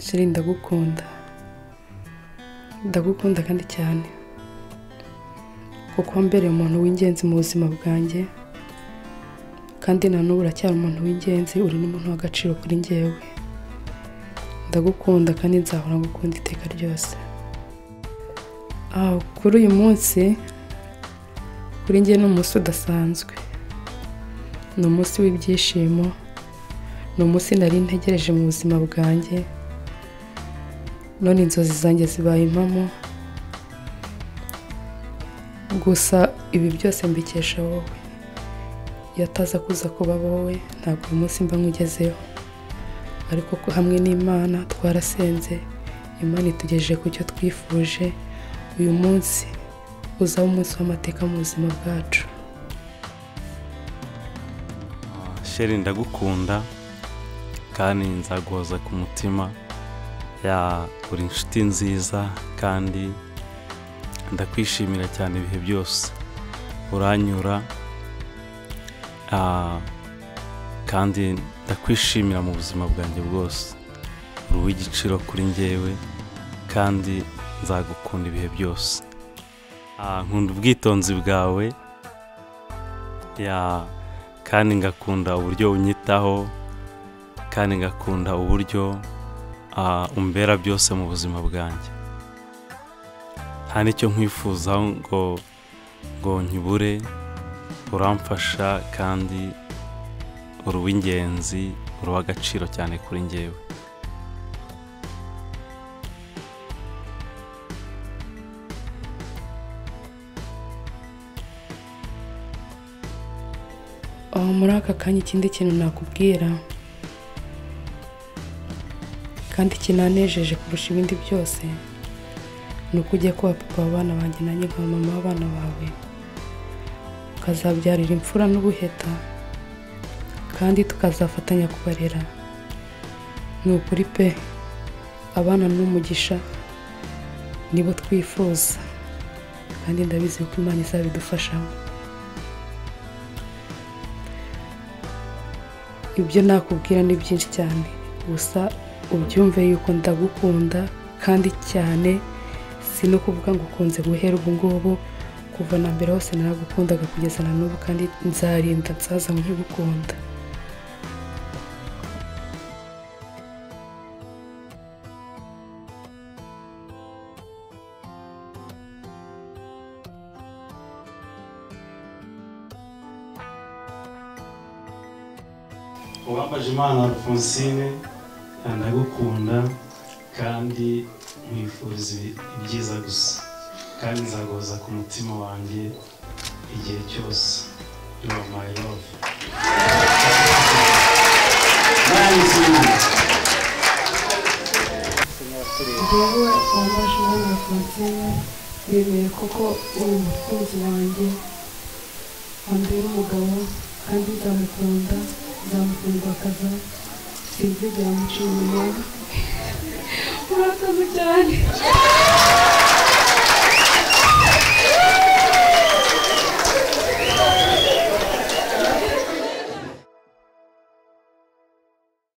Sheri ndagukunda kandi cyane kuko mbere umuntu w'ingenzi mu buzima bwanjye kandi na n'ubu uracyari umuntu w'ingenzi uri n'umuntu w'agaciro kuri njyewe ndagukunda kandi nzahora ngukunda iteka ryose kuri uyu munsi kuri njye ni umunsi udasanzwe ni umunsi w'ibyishimo ni umunsi nari ntegereje mu buzima bwanjye none inzozi zanjye zibaye impamo gusa ibi byose mbikesha wowe yataza kuza kuba wowe ntabwo uyu munsi mba nkugezeho ariko ko hamwe n'Imana twarasenze Imana itugejeje ku cyo twifuje uyu munsi uzaba umunsi w'amateka mu buzima bwacu. Sheri ndagukunda kandi nzaguhoza ku mutima uri inshuti nziza kandi ndakwishimira cyane ibihe byose uranyura kandi ndakwishimira mu buzima bwanjye bwose uri uw'igiciro kuri njyewe kandi nzagukunda ibihe byose nkunda ubwitonzi bwawe kandi ngakunda uburyo unyitaho kandi ngakunda uburyo umbera byose mu buzima bwanjye nta n'icyo nkwifuzaho ngo nkibure uramfasha kandi uri uw'ingenzi uri uw'agaciro cyane kuri njyewe. Muri aka kanya ikindi kintu nakubwira kandi kinanejeje kurusha ibindi byose ni uko ugiye kuba papa w'abana banjye nanjye nka mama w'abana bawe ukazabyarira imfura n'ubuheta kandi tukazafatanya kubarera ni ukuri pe abana n'umugisha nibo twifuza kandi ndabizi ko Imana izabidufashamo. Ibyo nakubwira ni byinshi cyane gusa ubyumve yuko ndagukunda kandi cyane si no kuvuga ngo ukunze guhera ubu ngubu kuva na mbere hose naragukundaga kugeza na n'ubu kandi nzarinda nsaza nkigukunda. Uwambajimana Alphonsine ndagukunda kandi mwifuriza ibyiza gusa kandi nzaguhoza ku mutima wanjye igihe cyose. You are my love. Yewe Uwambajimana Alphonsine yemeye koko uri umukunzi wanjye wambera umugabo kandi nzamukunda nzamukundwakaza sinzigera muca inyuma. Murakoze cyane.